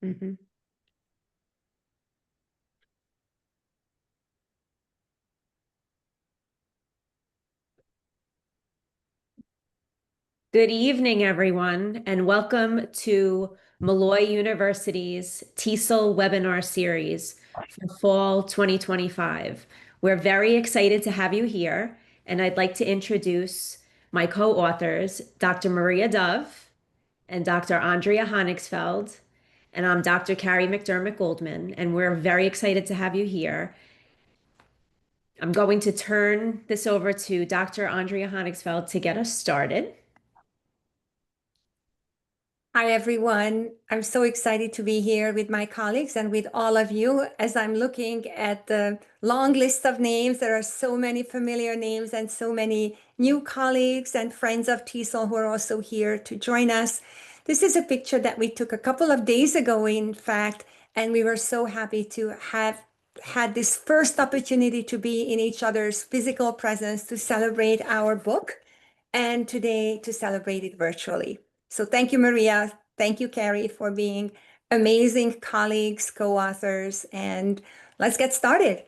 Mhm. Good evening, everyone, and welcome to Malloy University's TESOL webinar series for fall 2025. We're very excited to have you here, and I'd like to introduce my co-authors, Dr. Maria Dove and Dr. Andrea Honigsfeld, and I'm Dr. Carrie McDermott Goldman, and we're very excited to have you here. I'm going to turn this over to Dr. Andrea Honigsfeld to get us started. Hi, everyone. I'm so excited to be here with my colleagues and with all of you as I'm looking at the long list of names. There are so many familiar names and so many new colleagues and friends of TESOL who are also here to join us. This is a picture that we took a couple of days ago, in fact, and we were so happy to have had this first opportunity to be in each other's physical presence to celebrate our book, and today to celebrate it virtually. So thank you, Maria. Thank you, Carrie, for being amazing colleagues, co-authors, and let's get started.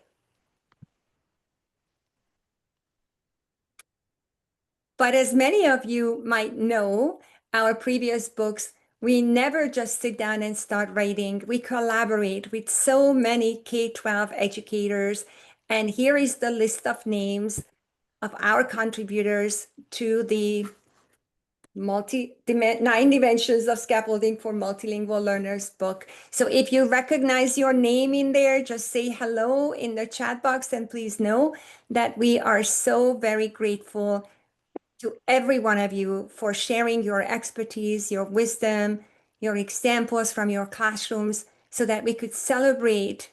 But as many of you might know, our previous books, we never just sit down and start writing. We collaborate with so many K-12 educators. And here is the list of names of our contributors to the 9 Dimensions of Scaffolding for Multilingual Learners book. So if you recognize your name in there, just say hello in the chat box, and please know that we are so very grateful to every one of you for sharing your expertise, your wisdom, your examples from your classrooms, so that we could celebrate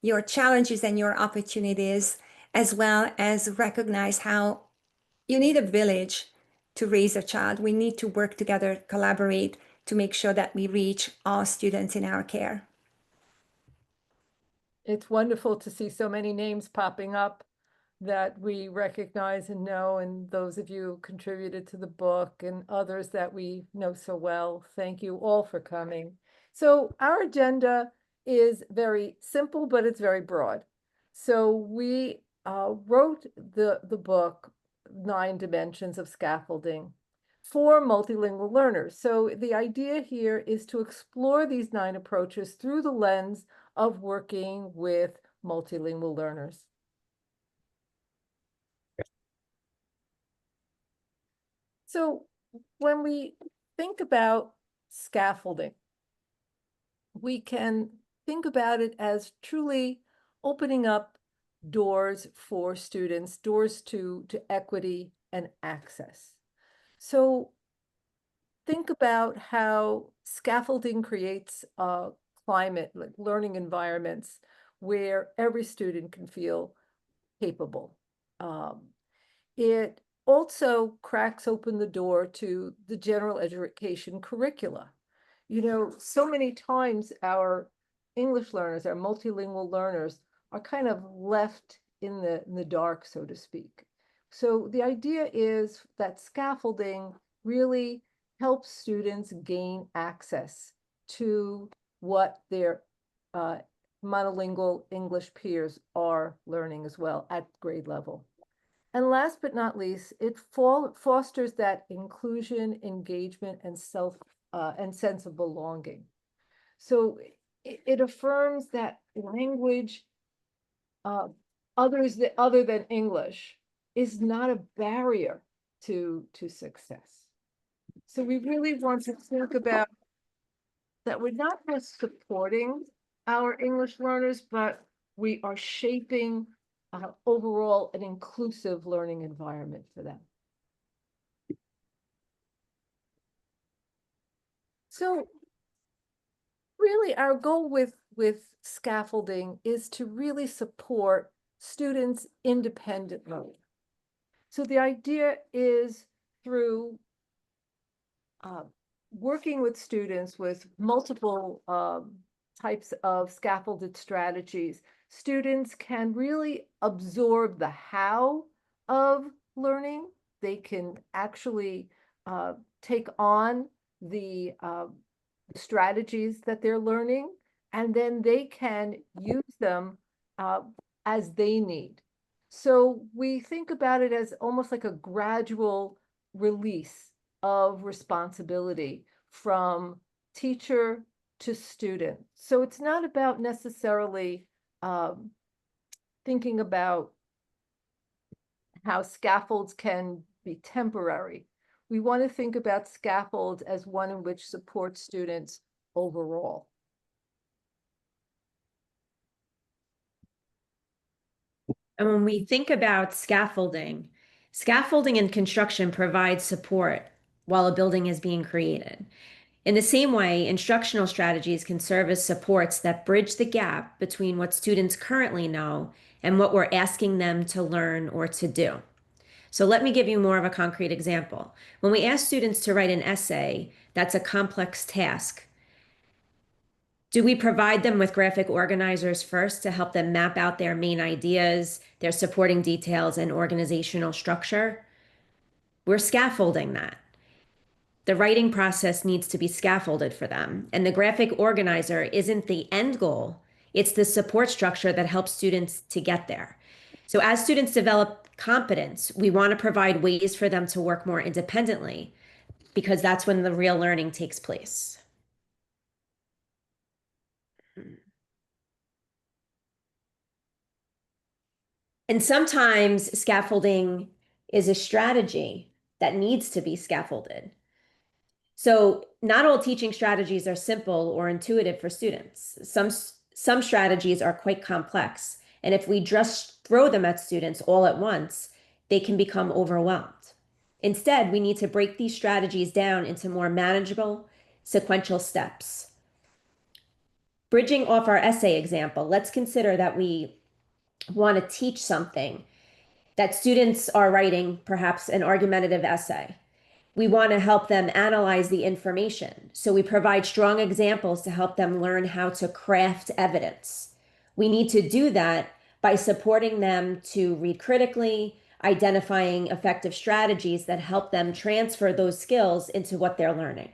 your challenges and your opportunities, as well as recognize how you need a village to raise a child. We need to work together, collaborate to make sure that we reach all students in our care. It's wonderful to see so many names popping up that we recognize and know, and those of you who contributed to the book and others that we know so well. Thank you all for coming. So our agenda is very simple, but it's very broad. So we wrote the book, 9 Dimensions of Scaffolding, for multilingual learners. So the idea here is to explore these 9 approaches through the lens of working with multilingual learners. So when we think about scaffolding, we can think about it as truly opening up doors for students, doors to equity and access. So think about how scaffolding creates a climate, like learning environments, where every student can feel capable. It also cracks open the door to the general education curricula. You know, so many times our English learners, our multilingual learners, are kind of left in the dark, so to speak. So the idea is that scaffolding really helps students gain access to what their monolingual English peers are learning as well at grade level. And last but not least, it fosters that inclusion, engagement, and sense of belonging. So it affirms that language, other than English, is not a barrier to success. So we really want to think about that we're not just supporting our English learners, but we are shaping overall an inclusive learning environment for them. So really our goal with scaffolding is to really support students' independent learning. So the idea is through working with students with multiple types of scaffolded strategies, students can really absorb the how of learning. They can actually take on the strategies that they're learning, and then they can use them as they need. So we think about it as almost like a gradual release of responsibility from teacher to student. So it's not about necessarily thinking about how scaffolds can be temporary. We want to think about scaffolds as one in which supports students overall. And when we think about scaffolding, scaffolding in construction provides support while a building is being created. In the same way, instructional strategies can serve as supports that bridge the gap between what students currently know and what we're asking them to learn or to do. So let me give you more of a concrete example. When we ask students to write an essay, that's a complex task. Do we provide them with graphic organizers first to help them map out their main ideas, their supporting details, and organizational structure? We're scaffolding that. The writing process needs to be scaffolded for them, and the graphic organizer isn't the end goal. It's the support structure that helps students to get there. So as students develop competence, we want to provide ways for them to work more independently because that's when the real learning takes place. And sometimes scaffolding is a strategy that needs to be scaffolded. So not all teaching strategies are simple or intuitive for students. Some strategies are quite complex, and if we just throw them at students all at once, they can become overwhelmed. Instead, we need to break these strategies down into more manageable, sequential steps. Bridging off our essay example, let's consider that we want to teach something that students are writing, perhaps an argumentative essay. We want to help them analyze the information. So we provide strong examples to help them learn how to craft evidence. We need to do that by supporting them to read critically, identifying effective strategies that help them transfer those skills into what they're learning.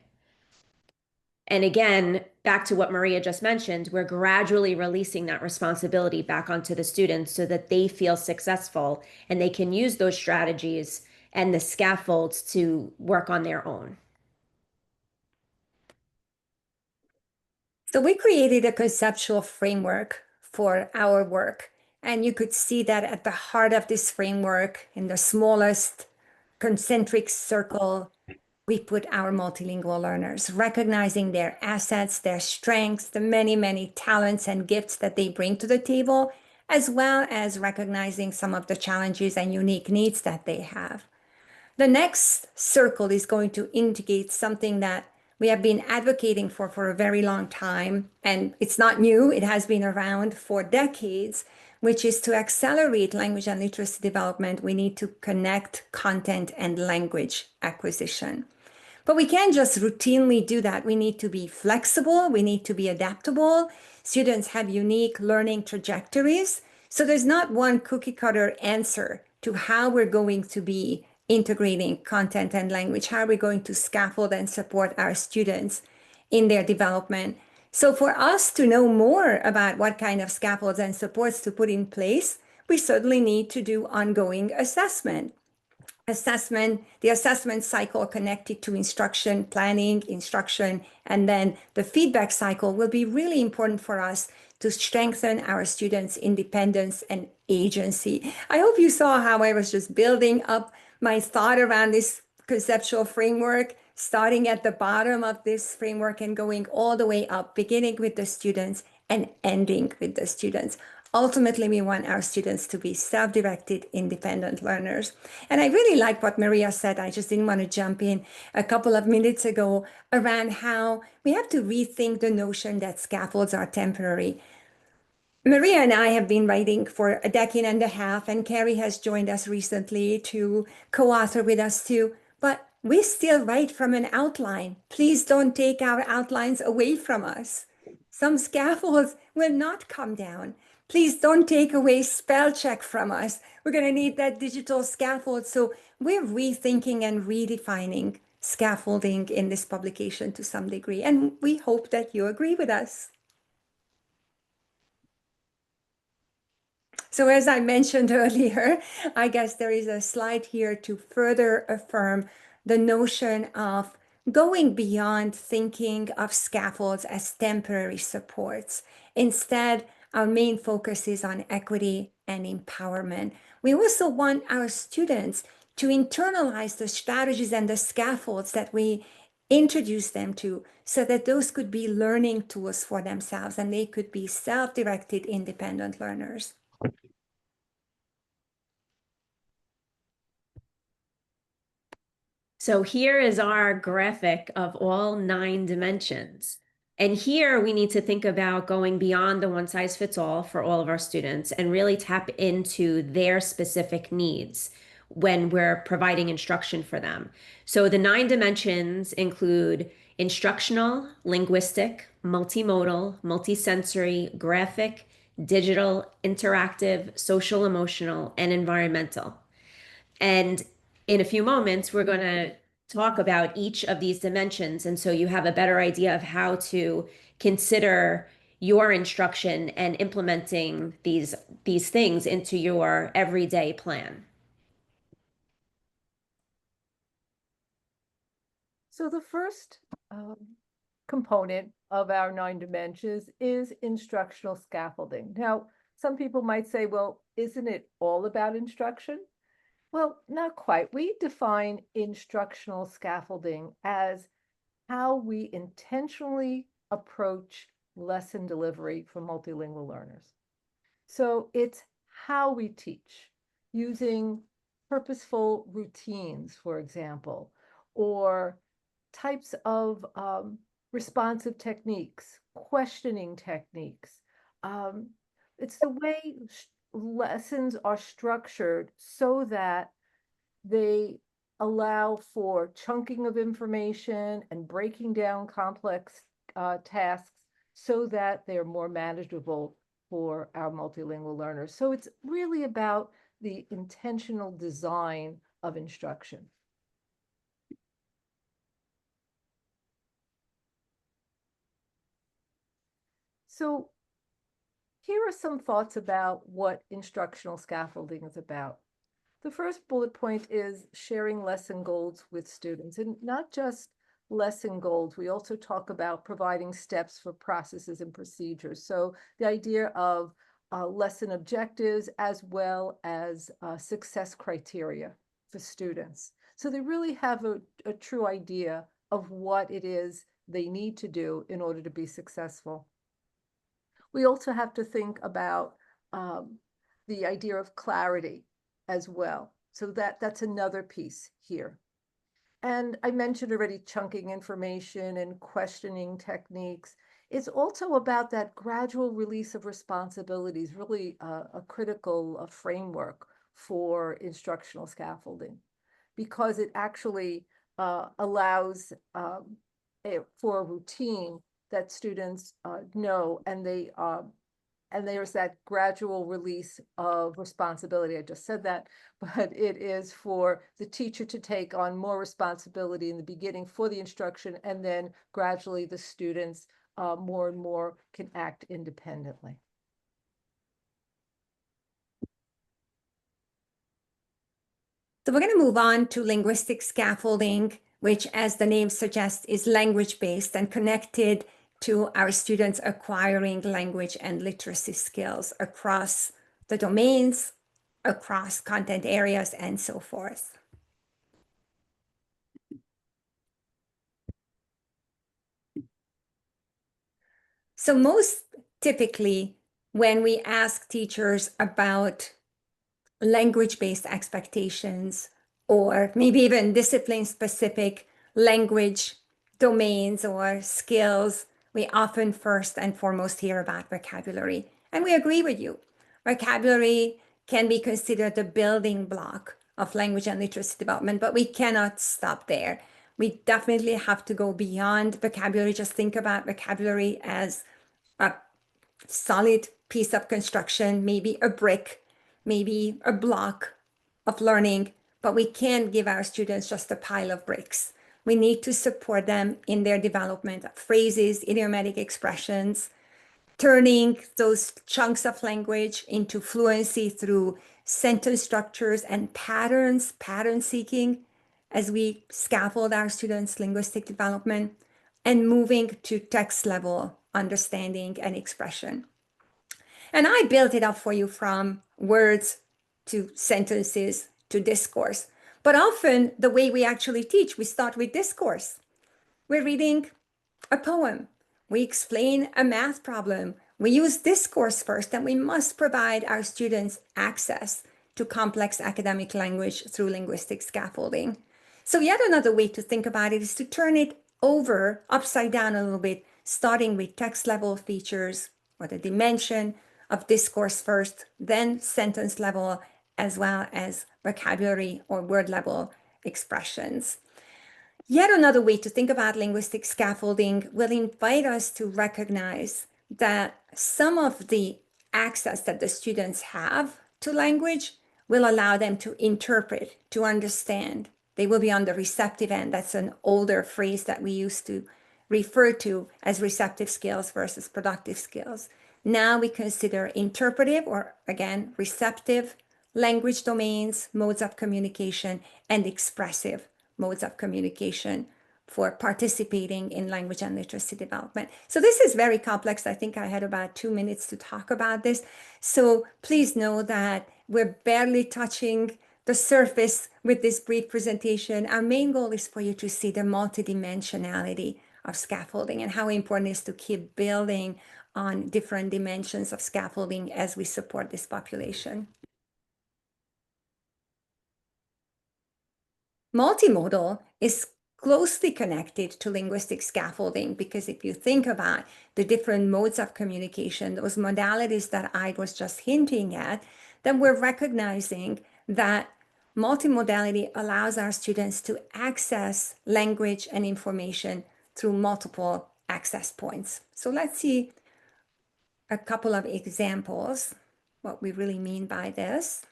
And again, back to what Maria just mentioned, we're gradually releasing that responsibility back onto the students so that they feel successful and they can use those strategies and the scaffolds to work on their own. So we created a conceptual framework for our work. And you could see that at the heart of this framework, in the smallest concentric circle, we put our multilingual learners, recognizing their assets, their strengths, the many, many talents and gifts that they bring to the table, as well as recognizing some of the challenges and unique needs that they have. The next circle is going to indicate something that we have been advocating for a very long time, and it's not new, it has been around for decades, which is to accelerate language and literacy development, we need to connect content and language acquisition. But we can't just routinely do that. We need to be flexible. We need to be adaptable. Students have unique learning trajectories. So there's not one cookie cutter answer to how we're going to be integrating content and language, how we're going to scaffold and support our students in their development. So for us to know more about what kind of scaffolds and supports to put in place, we certainly need to do ongoing assessment. The assessment cycle connected to instruction, planning, instruction, and then the feedback cycle will be really important for us to strengthen our students' independence and agency. I hope you saw how I was just building up my thought around this conceptual framework, starting at the bottom of this framework and going all the way up, beginning with the students and ending with the students. Ultimately, we want our students to be self-directed, independent learners. And I really like what Maria said. I just didn't want to jump in a couple of minutes ago around how we have to rethink the notion that scaffolds are temporary. Maria and I have been writing for a decade and a half, and Carrie has joined us recently to co-author with us too. But we still write from an outline. Please don't take our outlines away from us. Some scaffolds will not come down. Please don't take away spell check from us. We're going to need that digital scaffold. So we're rethinking and redefining scaffolding in this publication to some degree, and we hope that you agree with us. So as I mentioned earlier, I guess there is a slide here to further affirm the notion of going beyond thinking of scaffolds as temporary supports. Instead, our main focus is on equity and empowerment. We also want our students to internalize the strategies and the scaffolds that we introduce them to, so that those could be learning tools for themselves and they could be self-directed, independent learners. So here is our graphic of all 9 dimensions. And here we need to think about going beyond the one size fits all for all of our students and really tap into their specific needs when we're providing instruction for them. So the 9 dimensions include instructional, linguistic, multimodal, multisensory, graphic, digital, interactive, social emotional, and environmental. And in a few moments, we're going to talk about each of these dimensions. And so you have a better idea of how to consider your instruction and implementing these things into your everyday plan. So the first component of our 9 dimensions is instructional scaffolding. Now, some people might say, well, isn't it all about instruction? Well, not quite. We define instructional scaffolding as how we intentionally approach lesson delivery for multilingual learners. So it's how we teach using purposeful routines, for example, or types of responsive techniques, questioning techniques. It's the way lessons are structured so that they allow for chunking of information and breaking down complex tasks so that they're more manageable for our multilingual learners. So it's really about the intentional design of instruction. So here are some thoughts about what instructional scaffolding is about. The first bullet point is sharing lesson goals with students, and not just lesson goals. We also talk about providing steps for processes and procedures. So the idea of lesson objectives as well as success criteria for students. So they really have a true idea of what it is they need to do in order to be successful. We also have to think about the idea of clarity as well. So that's another piece here. And I mentioned already chunking information and questioning techniques. It's also about that gradual release of responsibilities, really a critical framework for instructional scaffolding, because it actually allows for a routine that students know, and there's that gradual release of responsibility. I just said that, but it is for the teacher to take on more responsibility in the beginning for the instruction, and then gradually the students more and more can act independently. So we're going to move on to linguistic scaffolding, which, as the name suggests, is language-based and connected to our students acquiring language and literacy skills across the domains, across content areas, and so forth. So most typically, when we ask teachers about language-based expectations, or maybe even discipline-specific language domains or skills, we often first and foremost hear about vocabulary. And we agree with you. Vocabulary can be considered the building block of language and literacy development, but we cannot stop there. We definitely have to go beyond vocabulary. Just think about vocabulary as a solid piece of construction, maybe a brick, maybe a block of learning, but we can't give our students just a pile of bricks. We need to support them in their development of phrases, idiomatic expressions, turning those chunks of language into fluency through sentence structures and patterns, pattern seeking, as we scaffold our students' linguistic development, and moving to text level understanding and expression. And I built it up for you from words to sentences to discourse. But often the way we actually teach, we start with discourse. We're reading a poem. We explain a math problem. We use discourse first, and we must provide our students access to complex academic language through linguistic scaffolding. So yet another way to think about it is to turn it over upside down a little bit, starting with text level features or the dimension of discourse first, then sentence level, as well as vocabulary or word level expressions. Yet another way to think about linguistic scaffolding will invite us to recognize that some of the access that the students have to language will allow them to interpret, to understand. They will be on the receptive end. That's an older phrase that we used to refer to as receptive skills versus productive skills. Now we consider interpretive, or again, receptive language domains, modes of communication, and expressive modes of communication for participating in language and literacy development. So this is very complex. I think I had about 2 minutes to talk about this. So please know that we're barely touching the surface with this brief presentation. Our main goal is for you to see the multidimensionality of scaffolding and how important it is to keep building on different dimensions of scaffolding as we support this population. Multimodal is closely connected to linguistic scaffolding because if you think about the different modes of communication, those modalities that I was just hinting at, then we're recognizing that multimodality allows our students to access language and information through multiple access points. So let's see a couple of examples, what we really mean by this.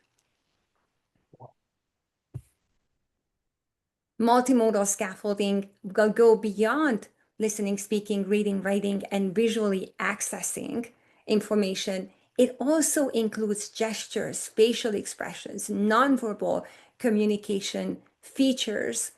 Multimodal scaffolding will go beyond listening, speaking, reading, writing, and visually accessing information. It also includes gestures, facial expressions, nonverbal communication features.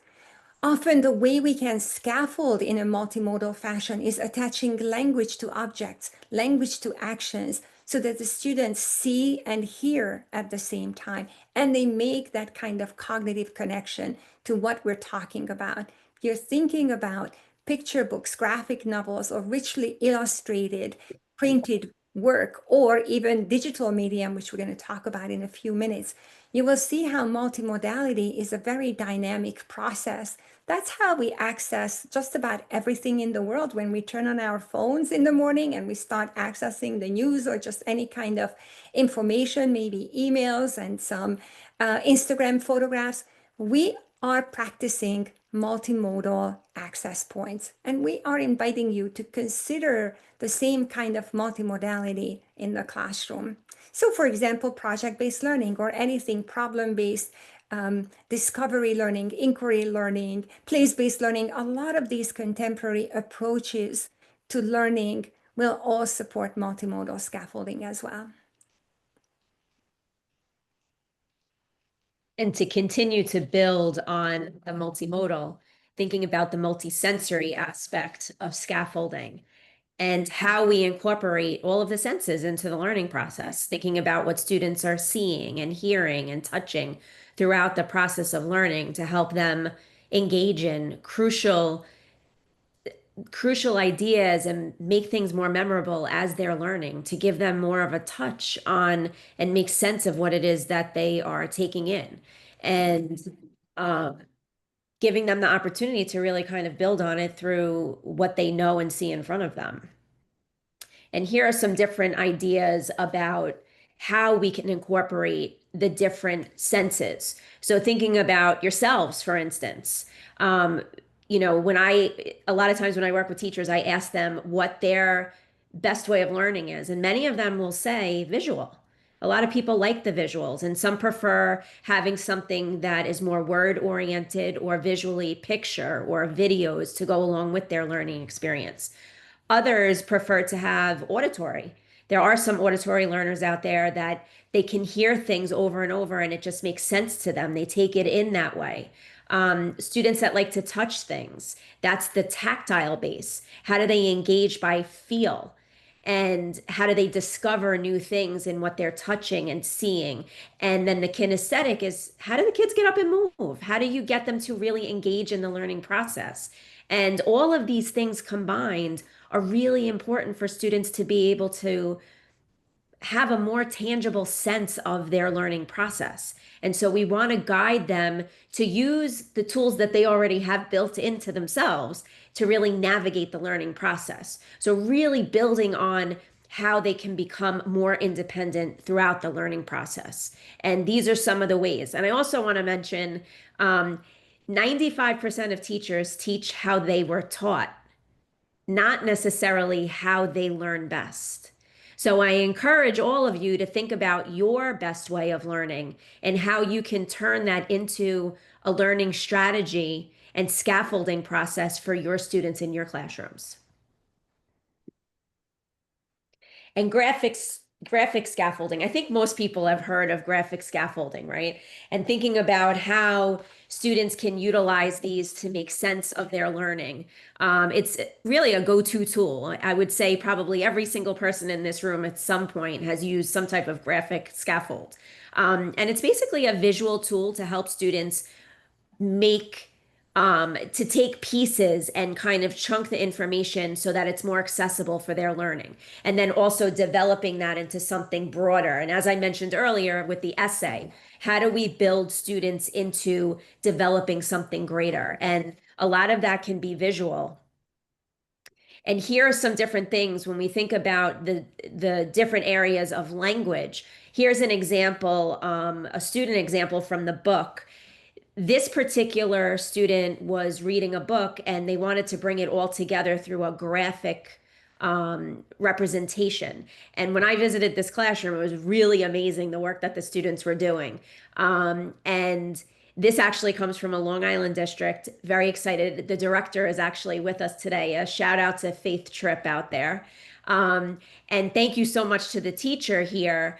Often the way we can scaffold in a multimodal fashion is attaching language to objects, language to actions, so that the students see and hear at the same time, and they make that kind of cognitive connection to what we're talking about. You're thinking about picture books, graphic novels, or richly illustrated, printed work, or even digital medium, which we're going to talk about in a few minutes. You will see how multimodality is a very dynamic process. That's how we access just about everything in the world. When we turn on our phones in the morning and we start accessing the news or just any kind of information, maybe emails and some Instagram photographs, we are practicing multimodal access points. And we are inviting you to consider the same kind of multimodality in the classroom. So for example, project-based learning or anything problem-based, discovery learning, inquiry learning, place-based learning, a lot of these contemporary approaches to learning will all support multimodal scaffolding as well. And to continue to build on the multimodal, thinking about the multisensory aspect of scaffolding and how we incorporate all of the senses into the learning process, thinking about what students are seeing and hearing and touching throughout the process of learning to help them engage in crucial ideas and make things more memorable as they're learning, to give them more of a touch on and make sense of what it is that they are taking in, and giving them the opportunity to really kind of build on it through what they know and see in front of them. And here are some different ideas about how we can incorporate the different senses. So thinking about yourselves, for instance, a lot of times when I work with teachers, I ask them what their best way of learning is. And many of them will say visual. A lot of people like the visuals, and some prefer having something that is more word oriented or visually picture or videos to go along with their learning experience. Others prefer to have auditory. There are some auditory learners out there that they can hear things over and over and it just makes sense to them. They take it in that way. Students that like to touch things, that's the tactile base. How do they engage by feel? And how do they discover new things in what they're touching and seeing? And then the kinesthetic is how do the kids get up and move? How do you get them to really engage in the learning process? And all of these things combined are really important for students to be able to have a more tangible sense of their learning process. And so we want to guide them to use the tools that they already have built into themselves to really navigate the learning process. So really building on how they can become more independent throughout the learning process. And these are some of the ways. And I also want to mention 95% of teachers teach how they were taught, not necessarily how they learn best. So I encourage all of you to think about your best way of learning and how you can turn that into a learning strategy and scaffolding process for your students in your classrooms. And graphic scaffolding. I think most people have heard of graphic scaffolding, right? And thinking about how students can utilize these to make sense of their learning. It's really a go-to tool. I would say probably every single person in this room at some point has used some type of graphic scaffold. And it's basically a visual tool to help students make to take pieces and kind of chunk the information so that it's more accessible for their learning. And then also developing that into something broader. And as I mentioned earlier with the essay, how do we build students into developing something greater? And a lot of that can be visual. And here are some different things when we think about the different areas of language. Here's an example, a student example from the book. This particular student was reading a book and they wanted to bring it all together through a graphic representation. And when I visited this classroom, it was really amazing the work that the students were doing. And this actually comes from a Long Island district. Very excited. The director is actually with us today. A shout out to Faith Tripp out there. And thank you so much to the teacher here,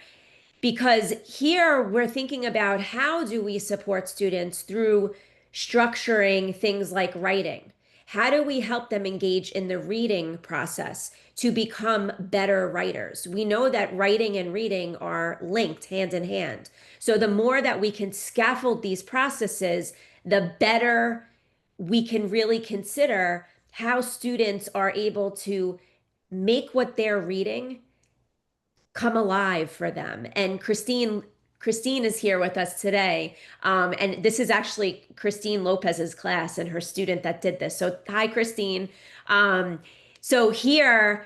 because here we're thinking about how do we support students through structuring things like writing? How do we help them engage in the reading process to become better writers? We know that writing and reading are linked hand in hand. So the more that we can scaffold these processes, the better we can really consider how students are able to make what they're reading come alive for them. And Christine is here with us today. And this is actually Christine Lopez's class and her student that did this. So hi, Christine. So here,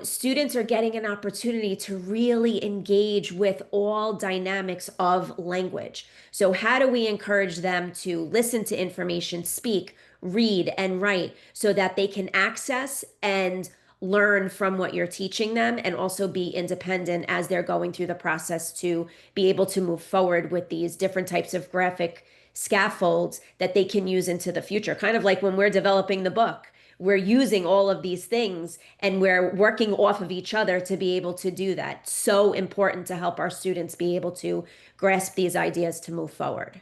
students are getting an opportunity to really engage with all dynamics of language. So how do we encourage them to listen to information, speak, read, and write so that they can access and learn from what you're teaching them and also be independent as they're going through the process to be able to move forward with these different types of graphic scaffolds that they can use into the future. Kind of like when we're developing the book, we're using all of these things and we're working off of each other to be able to do that. So important to help our students be able to grasp these ideas to move forward.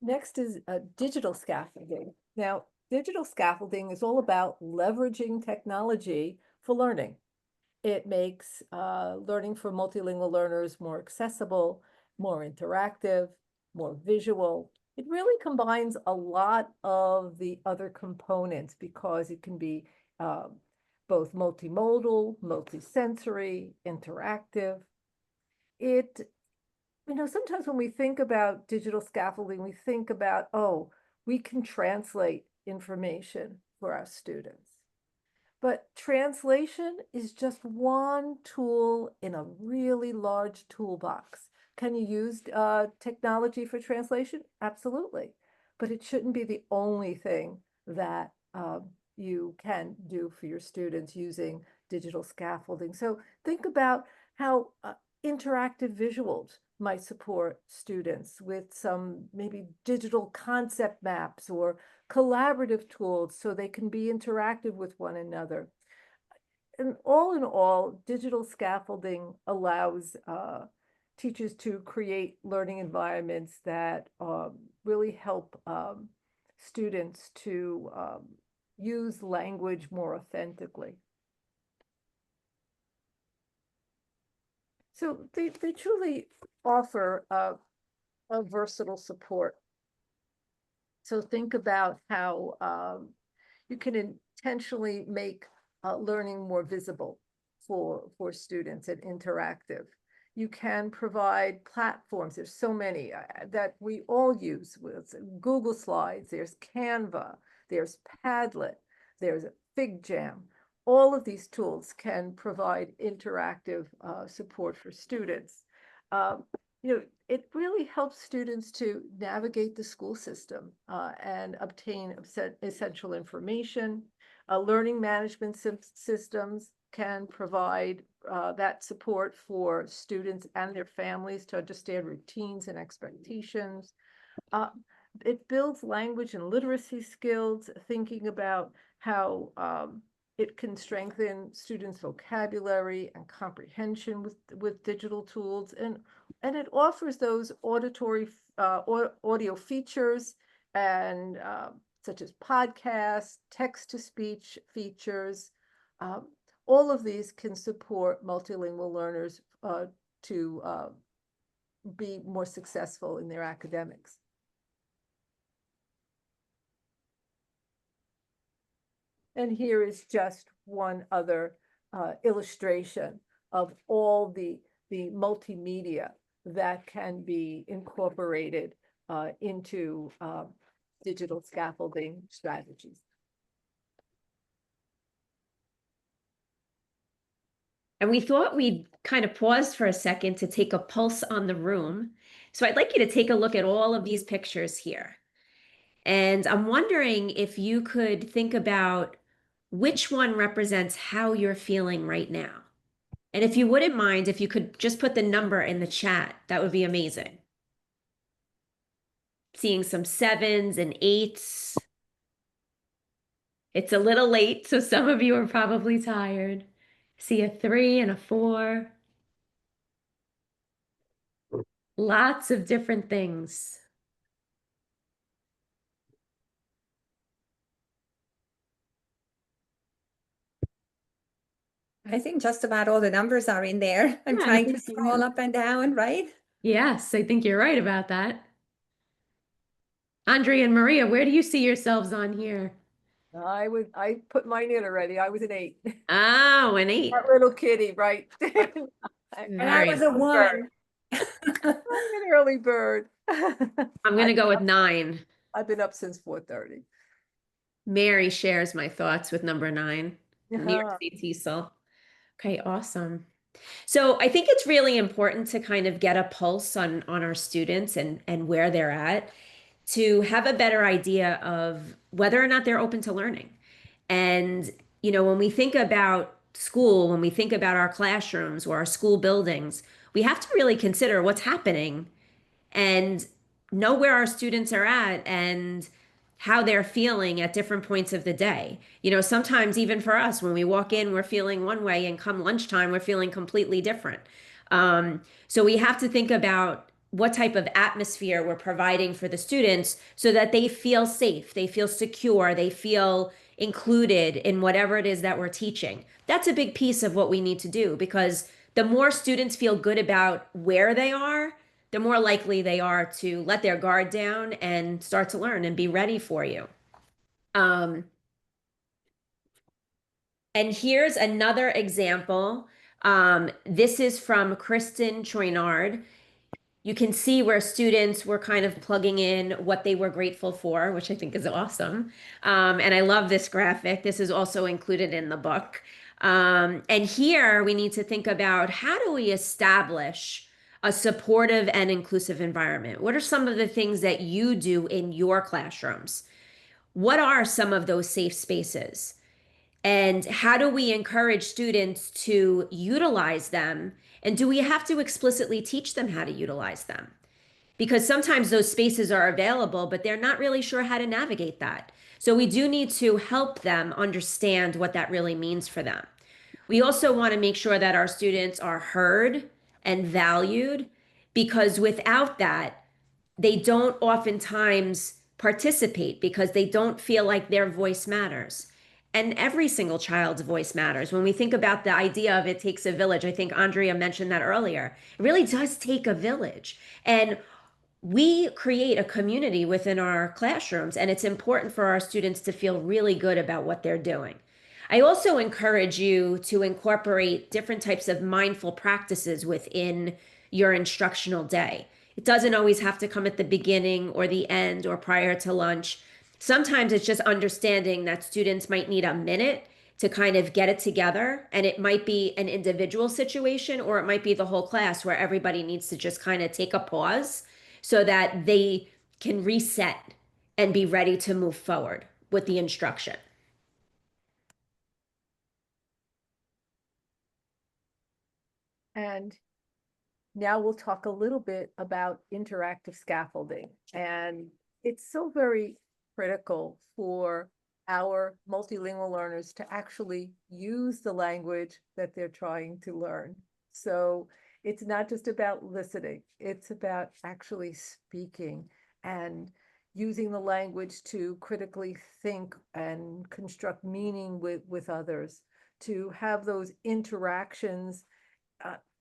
Next is digital scaffolding. Now, digital scaffolding is all about leveraging technology for learning. It makes learning for multilingual learners more accessible, more interactive, more visual. It really combines a lot of the other components because it can be both multimodal, multisensory, interactive. Sometimes when we think about digital scaffolding, we think about, oh, we can translate information for our students. But translation is just one tool in a really large toolbox. Can you use technology for translation? Absolutely. But it shouldn't be the only thing that you can do for your students using digital scaffolding. So think about how interactive visuals might support students with some maybe digital concept maps or collaborative tools so they can be interactive with one another. And all in all, digital scaffolding allows teachers to create learning environments that really help students to use language more authentically. So they truly offer a versatile support. So think about how you can intentionally make learning more visible for students and interactive. You can provide platforms. There's so many that we all use. With Google Slides, there's Canva, there's Padlet, there's FigJam. All of these tools can provide interactive support for students. It really helps students to navigate the school system and obtain essential information. Learning management systems can provide that support for students and their families to understand routines and expectations. It builds language and literacy skills, thinking about how it can strengthen students' vocabulary and comprehension with digital tools, and it offers those auditory audio features and such as podcasts, text-to-speech features. All of these can support multilingual learners to be more successful in their academics. And here is just one other illustration of all the multimedia that can be incorporated into digital scaffolding strategies. And we thought we'd kind of pause for a second to take a pulse on the room. So I'd like you to take a look at all of these pictures here. And I'm wondering if you could think about which one represents how you're feeling right now. And if you wouldn't mind, if you could just put the number in the chat, that would be amazing. Seeing some 7s and 8s. It's a little late, so some of you are probably tired. See a 3 and a 4. Lots of different things. I think just about all the numbers are in there. I'm Yeah, I trying to think you're scroll right. up and down, right? Yes, I think you're right about that. Andre and Maria, where do you see yourselves on here? I put mine in already. I was an 8. Oh, an 8. That little kitty, right? And I was a 1. I'm an early bird. I'm going to go with 9. I've been up since 4:30. Mary shares my thoughts with number 9. New York Uh-huh. State TESOL. Okay, awesome. So I think it's really important to kind of get a pulse on our students and where they're at to have a better idea of whether or not they're open to learning. And, when we think about school, when we think about our classrooms or our school buildings, we have to really consider what's happening and know where our students are at and how they're feeling at different points of the day. Sometimes even for us, when we walk in, we're feeling one way, and come lunchtime, we're feeling completely different. So we have to think about what type of atmosphere we're providing for the students so that they feel safe, they feel secure, they feel included in whatever it is that we're teaching. That's a big piece of what we need to do, because the more students feel good about where they are, the more likely they are to let their guard down and start to learn and be ready for you. And here's another example. This is from Kristen Choinard. You can see where students were kind of plugging in what they were grateful for, which I think is awesome. And I love this graphic. This is also included in the book. And here we need to think about, how do we establish a supportive and inclusive environment? What are some of the things that you do in your classrooms? What are some of those safe spaces? And how do we encourage students to utilize them? And do we have to explicitly teach them how to utilize them? Because sometimes those spaces are available, but they're not really sure how to navigate that. So we do need to help them understand what that really means for them. We also want to make sure that our students are heard and valued, because without that, they don't oftentimes participate because they don't feel like their voice matters. And every single child's voice matters. When we think about the idea of it takes a village, I think Andrea mentioned that earlier. It really does take a village. And we create a community within our classrooms, and it's important for our students to feel really good about what they're doing. I also encourage you to incorporate different types of mindful practices within your instructional day. It doesn't always have to come at the beginning or the end or prior to lunch. Sometimes it's just understanding that students might need a minute to kind of get it together, and it might be an individual situation or it might be the whole class where everybody needs to just kind of take a pause so that they can reset and be ready to move forward with the instruction. And now we'll talk a little bit about interactive scaffolding. And it's so very critical for our multilingual learners to actually use the language that they're trying to learn. So it's not just about listening, it's about actually speaking and using the language to critically think and construct meaning with others, to have those interactions,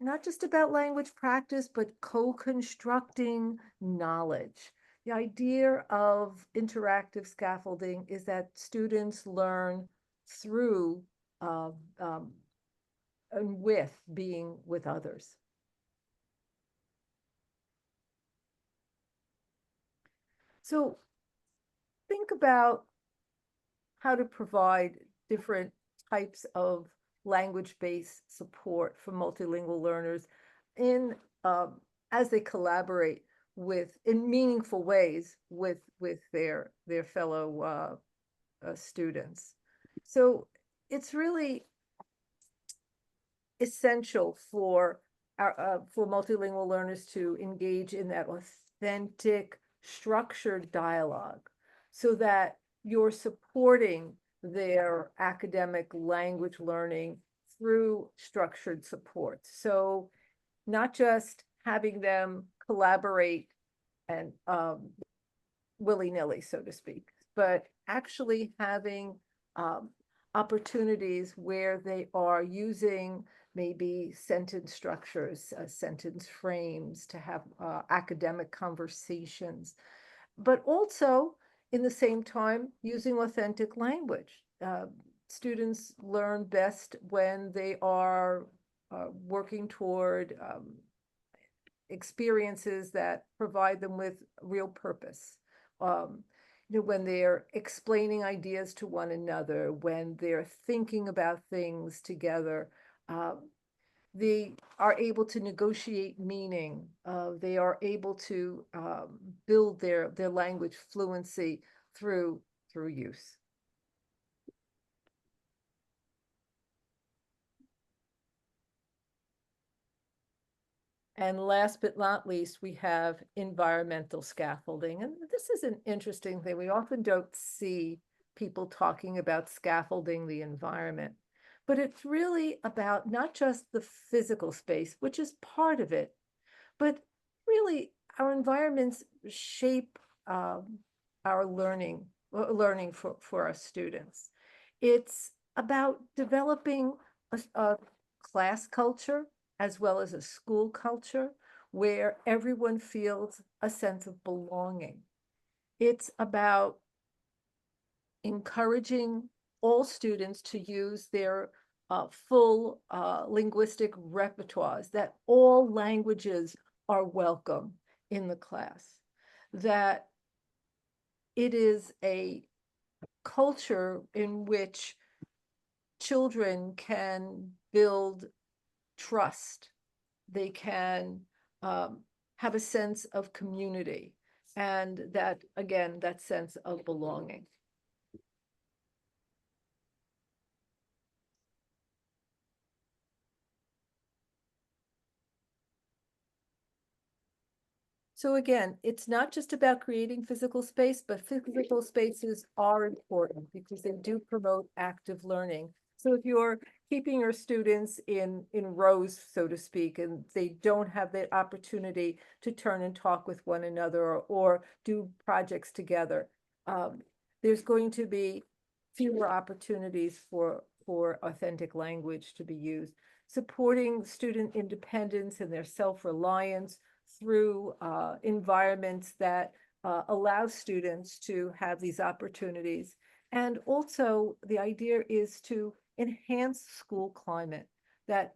not just about language practice, but co-constructing knowledge. The idea of interactive scaffolding is that students learn through uh, um, and with being with others. So think about how to provide different types of language-based support for multilingual learners in as they collaborate in meaningful ways with their fellow students. So it's really essential for for multilingual learners to engage in that authentic, structured dialogue, so that you're supporting their academic language learning through structured support. So not just having them collaborate and willy-nilly, so to speak, but actually having opportunities where they are using maybe sentence structures, sentence frames to have academic conversations, but also in the same time using authentic language. Students learn best when they are working toward experiences that provide them with real purpose. When they're explaining ideas to one another, when they're thinking about things together, they are able to negotiate meaning. They are able to build their language fluency through use. And last but not least, we have environmental scaffolding. And this is an interesting thing. We often don't see people talking about scaffolding the environment, but it's really about not just the physical space, which is part of it, but really our environments shape our learning for our students. It's about developing a class culture as well as a school culture where everyone feels a sense of belonging. It's about encouraging all students to use their full linguistic repertoires, that all languages are welcome in the class, that it is a culture in which children can build trust. They can have a sense of community, and that, again, that sense of belonging. So again, it's not just about creating physical space, but physical spaces are important because they do promote active learning. So if you're keeping your students in rows, so to speak, and they don't have the opportunity to turn and talk with one another or do projects together, there's going to be fewer opportunities for authentic language to be used. Supporting student independence and their self-reliance through environments that allow students to have these opportunities. And also the idea is to enhance school climate that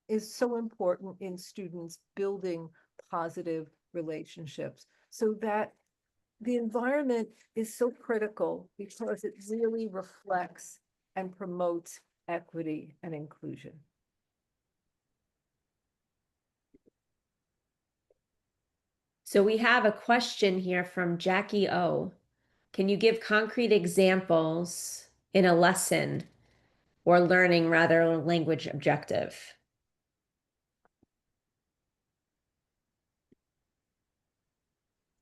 is so important in students building positive relationships, so that the environment is so critical because it really reflects and promotes equity and inclusion. So we have a question here from Jackie O. Can you give concrete examples in a lesson or learning rather language objective?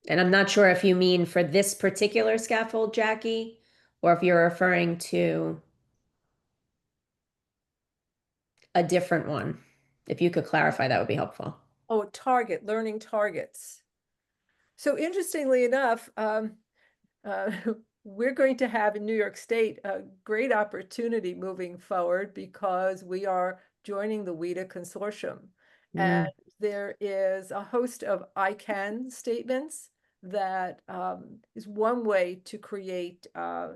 And I'm not sure if you mean for this particular scaffold, Jackie, or if you're referring to a different one. If you could clarify, that would be helpful. Oh, learning targets. So interestingly enough, we're going to have in New York State a great opportunity moving forward because we are joining the WIDA consortium. And there is a host of I can statements that is one way to create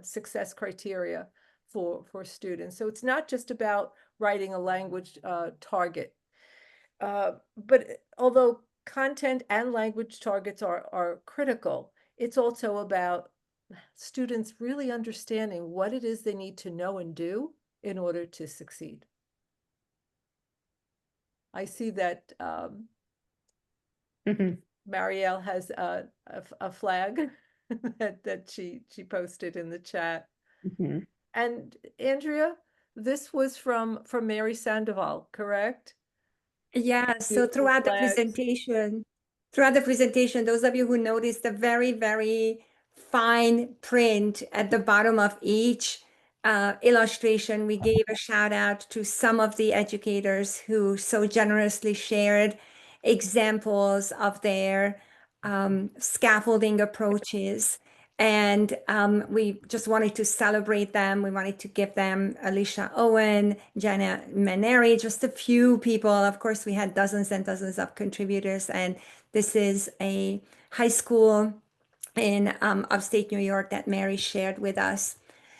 success criteria for students. So it's not just about writing a language target. But although content and language targets are critical, it's also about students really understanding what it is they need to know and do in order to succeed. I see that Marielle has a flag that she posted in the chat. And Andrea, this was from Mary Sandoval, correct? Yeah, so Beautiful flags. throughout the presentation, those of you who noticed the very, very fine print at the bottom of each illustration, we gave a shout out to some of the educators who so generously shared examples of their scaffolding approaches. And we just wanted to celebrate them. We wanted to give them Alicia Owen, Jana Maneri, just a few people. Of course, we had dozens and dozens of contributors. And this is a high school in upstate New York that Mary shared with us.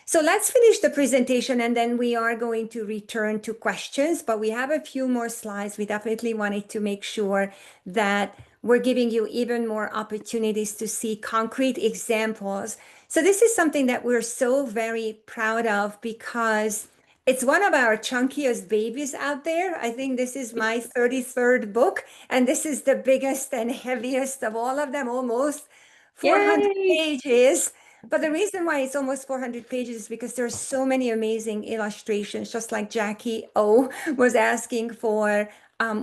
So let's finish the presentation and then we are going to return to questions, but we have a few more slides. We definitely wanted to make sure that we're giving you even more opportunities to see concrete examples. So this is something that we're so very proud of because it's one of our chunkiest babies out there. I think this is my 33rd book, and this is the biggest and heaviest of all of them, almost 400 Yay! pages. But the reason why it's almost 400 pages is because there's so many amazing illustrations, just like Jackie O was asking for.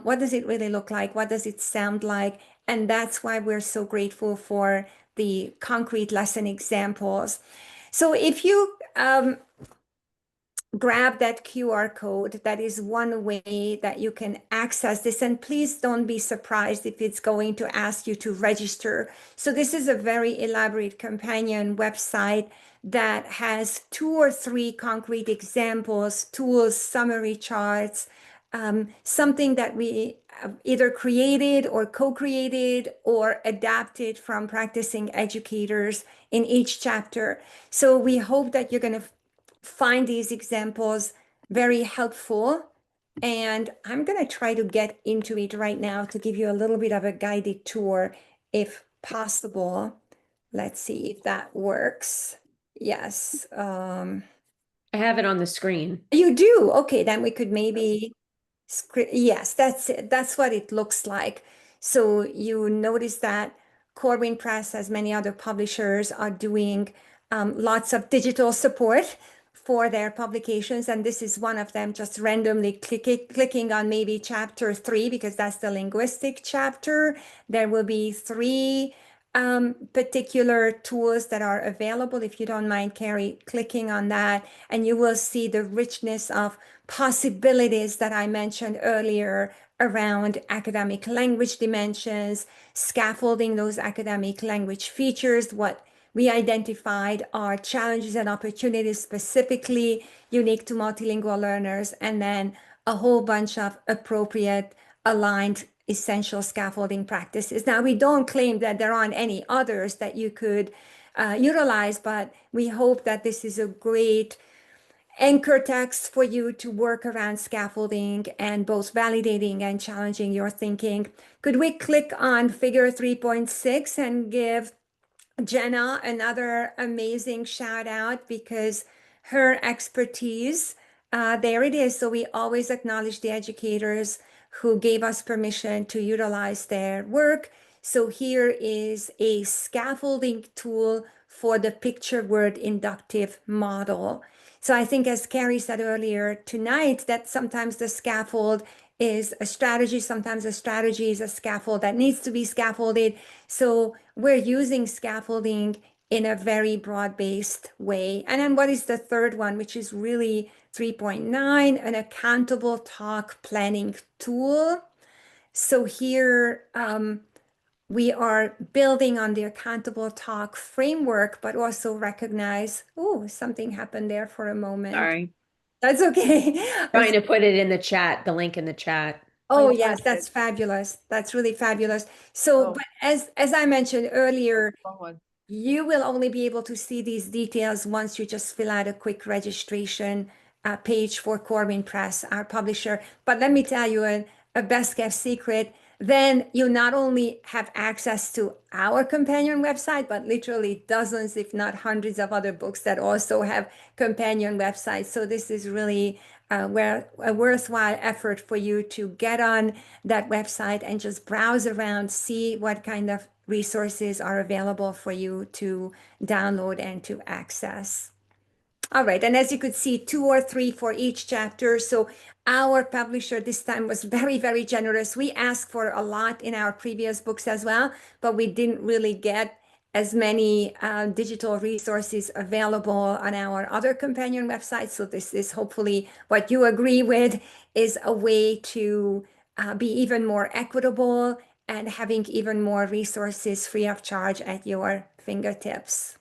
What does it really look like? What does it sound like? And that's why we're so grateful for the concrete lesson examples. So if you grab that QR code, that is one way that you can access this. And please don't be surprised if it's going to ask you to register. So this is a very elaborate companion website that has 2 or 3 concrete examples, tools, summary charts, something that we either created or co-created or adapted from practicing educators in each chapter. So we hope that you're going to find these examples very helpful. And I'm going to try to get into it right now to give you a little bit of a guided tour if possible. Let's see if that works. Yes. I have it on the screen. You do? Okay, then we could maybe yes, that's it. That's what it looks like. So you notice that Corwin Press, as many other publishers, are doing lots of digital support for their publications, and this is one of them, just randomly clicking on maybe chapter 3, because that's the linguistic chapter. There will be 3 particular tools that are available. If you don't mind, Carrie, clicking on that, and you will see the richness of possibilities that I mentioned earlier around academic language dimensions, scaffolding those academic language features, what we identified are challenges and opportunities specifically unique to multilingual learners, and then a whole bunch of appropriate, aligned, essential scaffolding practices. Now, we don't claim that there aren't any others that you could utilize, but we hope that this is a great anchor text for you to work around scaffolding and both validating and challenging your thinking. Could we click on figure 3.6 and give Jenna another amazing shout out, because her expertise, there it is. So we always acknowledge the educators who gave us permission to utilize their work. So here is a scaffolding tool for the picture word inductive model. So I think, as Carrie said earlier tonight, that sometimes the scaffold is a strategy, sometimes a strategy is a scaffold that needs to be scaffolded. So we're using scaffolding in a very broad-based way. And then what is the third one, which is really 3.9, an accountable talk planning tool. So here we are building on the accountable talk framework, but also recognize, oh, something happened there for a moment. Sorry. That's okay. Trying to put it in the chat, the link in the chat. Oh, I yes, got that's it. fabulous. That's really fabulous. So, Oh. but as I mentioned earlier, Wrong one. you will only be able to see these details once you just fill out a quick registration page for Corwin Press, our publisher. But let me tell you a best kept secret. Then you not only have access to our companion website, but literally dozens, if not hundreds of other books that also have companion websites. So this is really where a worthwhile effort for you to get on that website and just browse around, see what kind of resources are available for you to download and to access. All right, and as you could see, 2 or 3 for each chapter. So our publisher this time was very, very generous. We asked for a lot in our previous books as well, but we didn't really get as many digital resources available on our other companion websites. So this is hopefully what you agree with, is a way to be even more equitable and having even more resources free of charge at your fingertips.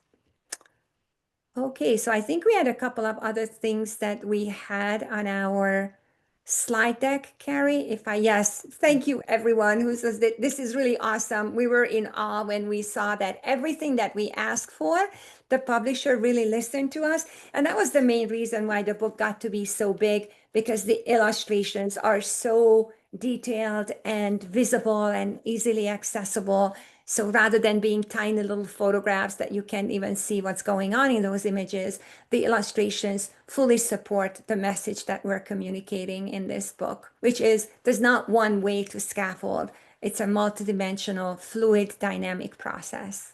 Okay, so I think we had a couple of other things that we had on our slide deck, Carrie. Yes, thank you everyone who says that this is really awesome. We were in awe when we saw that everything that we asked for, the publisher really listened to us. And that was the main reason why the book got to be so big, because the illustrations are so detailed and visible and easily accessible. So rather than being tiny little photographs that you can't even see what's going on in those images, the illustrations fully support the message that we're communicating in this book, which is there's not one way to scaffold. It's a multidimensional, fluid, dynamic process.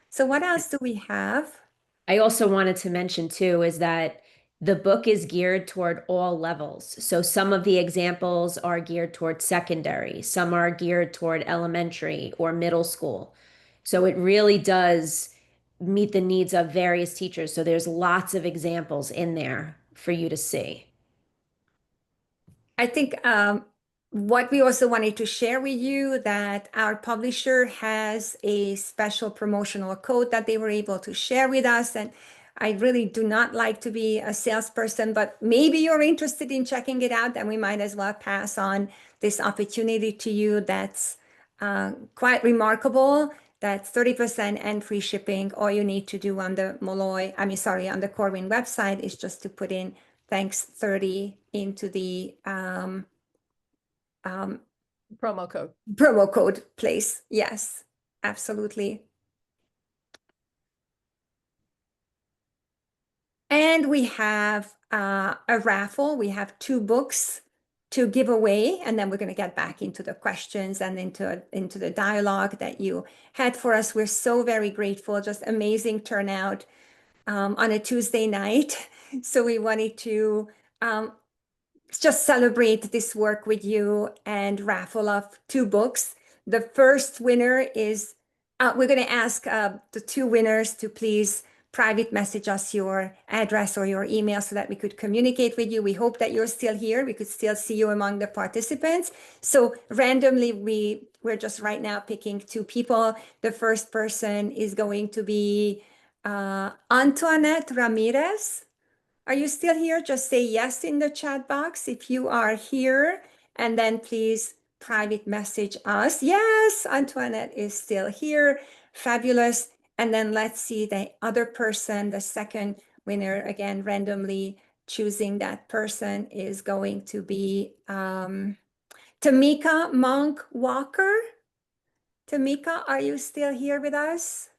So what else do we have? I also wanted to mention too is that the book is geared toward all levels. So some of the examples are geared toward secondary, some are geared toward elementary or middle school. So it really does meet the needs of various teachers. So there's lots of examples in there for you to see. I think what we also wanted to share with you, that our publisher has a special promotional code that they were able to share with us. And I really do not like to be a salesperson, but maybe you're interested in checking it out, and we might as well pass on this opportunity to you. That's quite remarkable. That's 30% and free shipping. All you need to do on the on the Corwin website is just to put in thanks 30 into the Promo code. promo code place. Yes, absolutely. And we have a raffle. We have 2 books to give away, and then we're going to get back into the questions and into the dialogue that you had for us. We're so very grateful, just amazing turnout. on a Tuesday night. So we wanted to just celebrate this work with you and raffle off 2 books. The first winner is, we're going to ask the 2 winners to please private message us your address or your email so that we could communicate with you. We hope that you're still here. We could still see you among the participants. So randomly, we're just right now picking 2 people. The first person is going to be Antoinette Ramirez. Are you still here? Just say yes in the chat box if you are here, and then please private message us. Yes, Antoinette is still here. Fabulous. And then let's see the other person, the second winner, again, randomly choosing that person is going to be Tamika Monk Walker. Tamika, are you still here with us?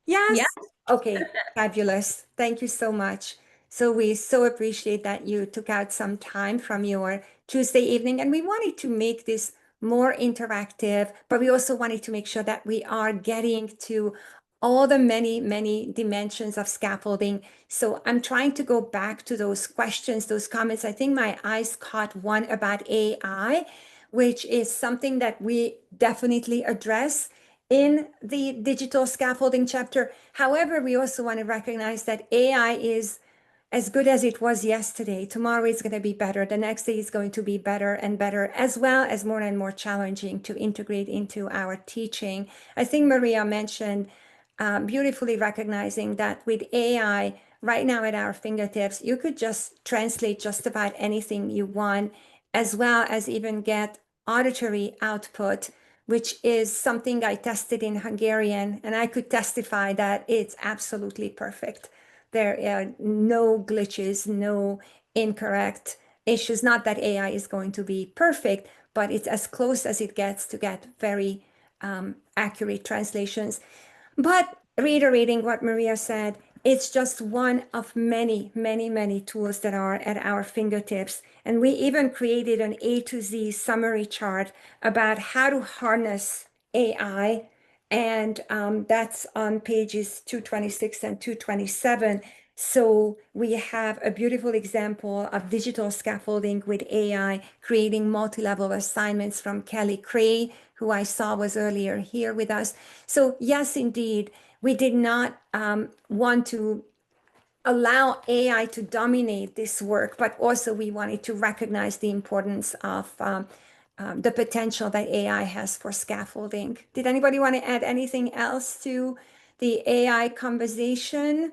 Yeah. Yes. Okay, fabulous. Thank you so much. So we so appreciate that you took out some time from your Tuesday evening, and we wanted to make this more interactive, but we also wanted to make sure that we are getting to all the many, many dimensions of scaffolding. So I'm trying to go back to those questions, those comments. I think my eyes caught one about AI, which is something that we definitely address in the digital scaffolding chapter. However, we also want to recognize that AI is as good as it was yesterday. Tomorrow is going to be better. The next day is going to be better and better, as well as more and more challenging to integrate into our teaching. I think Maria mentioned beautifully recognizing that with AI right now at our fingertips, you could just translate just about anything you want, as well as even get auditory output, which is something I tested in Hungarian, and I could testify that it's absolutely perfect. There are no glitches, no incorrect issues. Not that AI is going to be perfect, but it's as close as it gets to get very accurate translations. But reiterating what Maria said, it's just one of many, many, many tools that are at our fingertips. And we even created an A to Z summary chart about how to harness AI. And that's on pages 226 and 227. So we have a beautiful example of digital scaffolding with AI, creating multi-level assignments from Kelly Cray, who I saw was earlier here with us. So yes, indeed, we did not want to allow AI to dominate this work, but also we wanted to recognize the importance of the potential that AI has for scaffolding. Did anybody want to add anything else to the AI conversation?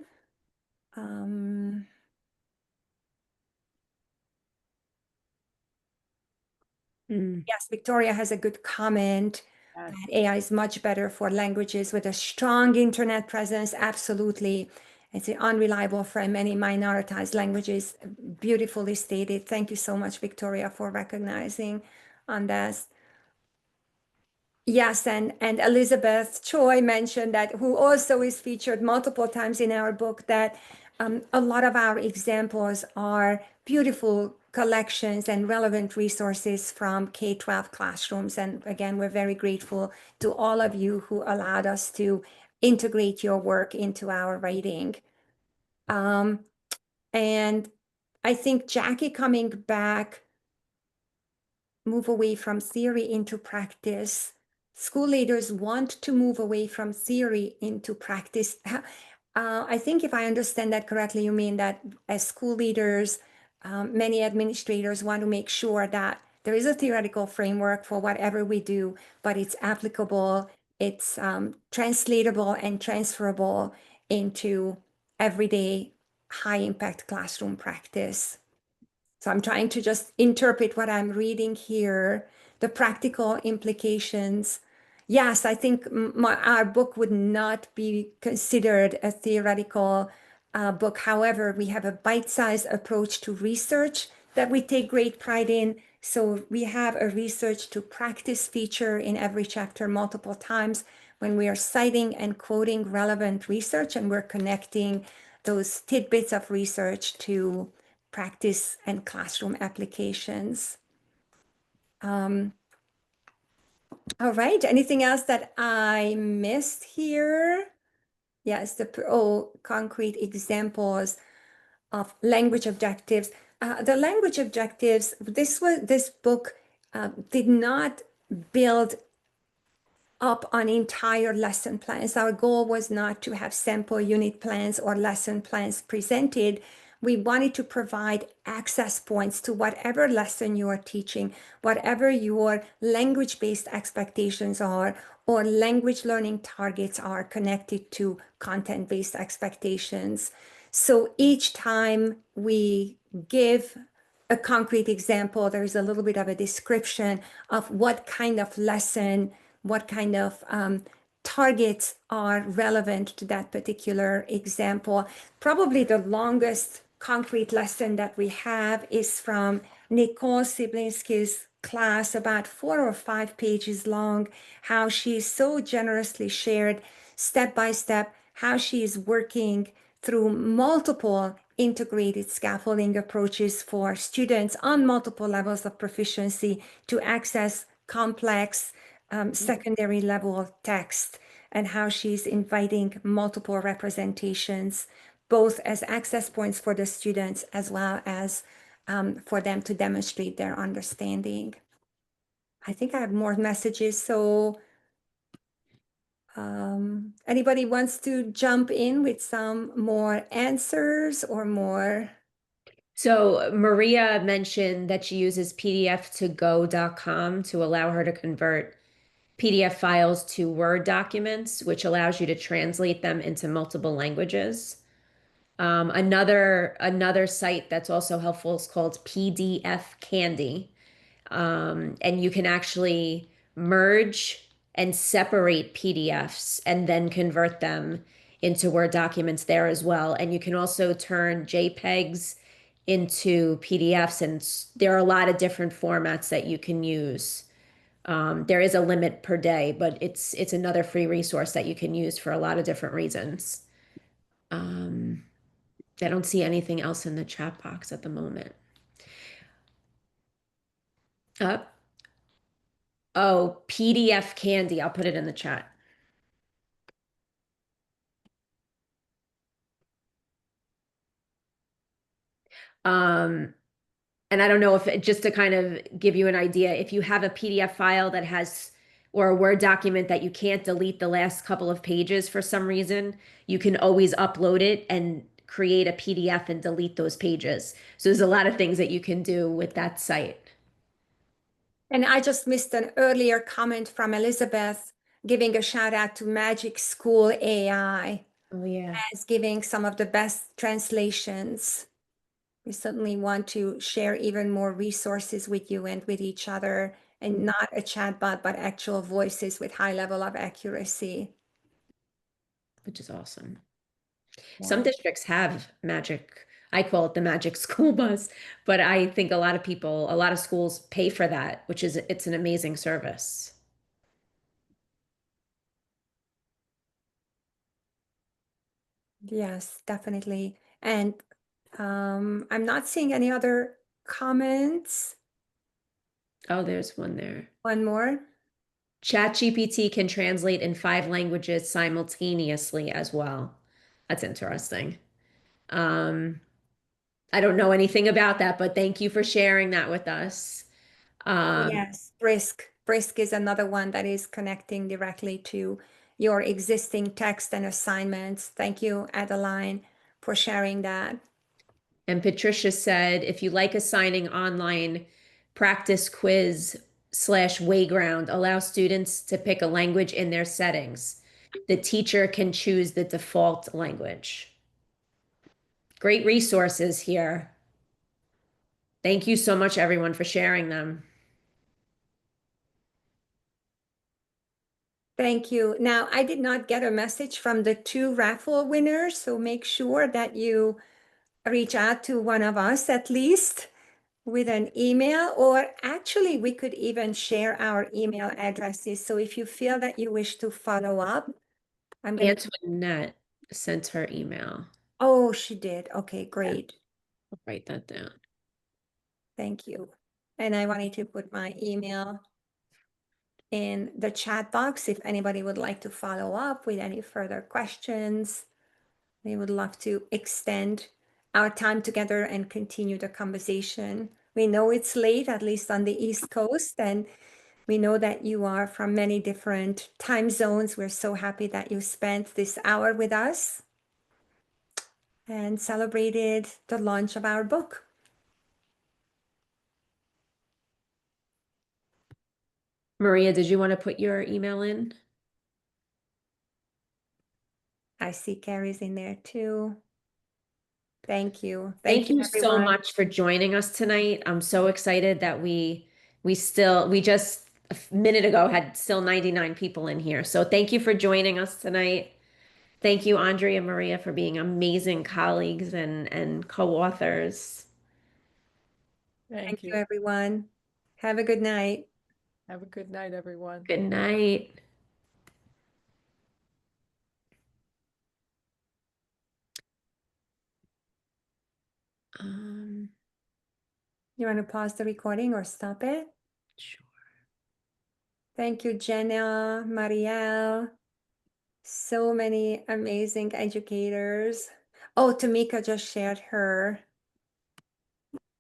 Yes, Victoria has a good comment that AI is much better for languages with a strong internet presence. Absolutely. It's unreliable for many minoritized languages. Beautifully stated. Thank you so much, Victoria, for recognizing on this. Yes, and Elizabeth Choi mentioned that, who also is featured multiple times in our book, that a lot of our examples are beautiful collections and relevant resources from K-12 classrooms. And again, we're very grateful to all of you who allowed us to integrate your work into our writing. And I think Jackie coming back, move away from theory into practice. School leaders want to move away from theory into practice. I think if I understand that correctly, you mean that as school leaders, many administrators want to make sure that there is a theoretical framework for whatever we do, but it's applicable, it's translatable and transferable into everyday high impact classroom practice. So I'm trying to just interpret what I'm reading here, the practical implications. Yes, I think our book would not be considered a theoretical book. However, we have a bite-sized approach to research that we take great pride in. So we have a research to practice feature in every chapter multiple times when we are citing and quoting relevant research, and we're connecting those tidbits of research to practice and classroom applications. All right, anything else that I missed here? Yes, oh, concrete examples of language objectives. The language objectives, this book did not build up on entire lesson plans. Our goal was not to have sample unit plans or lesson plans presented. We wanted to provide access points to whatever lesson you are teaching, whatever your language-based expectations are, or language learning targets are connected to content-based expectations. So each time we give a concrete example, there's a little bit of a description of what kind of lesson, what kind of targets are relevant to that particular example. Probably the longest concrete lesson that we have is from Nicole Siblinski's class, about 4 or 5 pages long, how she so generously shared step by step how she is working through multiple integrated scaffolding approaches for students on multiple levels of proficiency to access complex secondary level text, and how she's inviting multiple representations, both as access points for the students as well as for them to demonstrate their understanding. I think I have more messages, so anybody wants to jump in with some more answers or more? So Maria mentioned that she uses pdf2go.com to allow her to convert PDF files to Word documents, which allows you to translate them into multiple languages. Another site that's also helpful is called PDF Candy. And you can actually merge and separate PDFs and then convert them into Word documents there as well. And you can also turn JPEGs into PDFs, and there are a lot of different formats that you can use. There is a limit per day, but it's another free resource that you can use for a lot of different reasons. Um, I don't see anything else in the chat box at the moment. Up. Oh, PDF Candy. I'll put it in the chat. Um, and I don't know if just to kind of give you an idea, if you have a PDF file that has or a Word document that you can't delete the last couple of pages for some reason, you can always upload it and create a PDF and delete those pages. So there's a lot of things that you can do with that site. And I just missed an earlier comment from Elizabeth giving a shout out to Magic School AI Oh yeah. as giving some of the best translations. We certainly want to share even more resources with you and with each other, and not a chatbot, but actual voices with high level of accuracy. Which is awesome. Some Yeah. districts have magic. I call it the magic school bus, but I think a lot of people, a lot of schools pay for that, which is it's an amazing service. Yes, definitely. And I'm not seeing any other comments. Oh, there's one there. One more. ChatGPT can translate in 5 languages simultaneously as well. That's interesting. Um, I don't know anything about that, but thank you for sharing that with us. Oh, Um, yes, Brisk. Brisk is another one that is connecting directly to your existing text and assignments. Thank you, Adeline, for sharing that. and Patricia said, if you like assigning online practice quiz slash Wayground, allow students to pick a language in their settings. The teacher can choose the default language. Great resources here. Thank you so much, everyone, for sharing them. Thank you. Now, I did not get a message from the 2 raffle winners, so make sure that you reach out to one of us at least with an email, or actually we could even share our email addresses. So if you feel that you wish to follow up, I'm going to, Antoinette sent her email. oh, she did. Okay, great. I'll write that down. Thank you. And I wanted to put my email in the chat box if anybody would like to follow up with any further questions. We would love to extend our time together and continue the conversation. We know it's late, at least on the East Coast, and we know that you are from many different time zones. We're so happy that you spent this hour with us and celebrated the launch of our book. Maria, did you want to put your email in? I see Carrie's in there too. Thank you. Thank you so everyone. much for joining us tonight. I'm so excited that we just a minute ago had still 99 people in here. So thank you for joining us tonight. Thank you, Andrea and Maria, for being amazing colleagues and co-authors. Thank Thank you, you. everyone. Have a good night. Have a good night, everyone. Good night. You want to pause the recording or stop it? Sure. Thank you, Jenna, Marielle. So many amazing educators. Oh, Tamika just shared her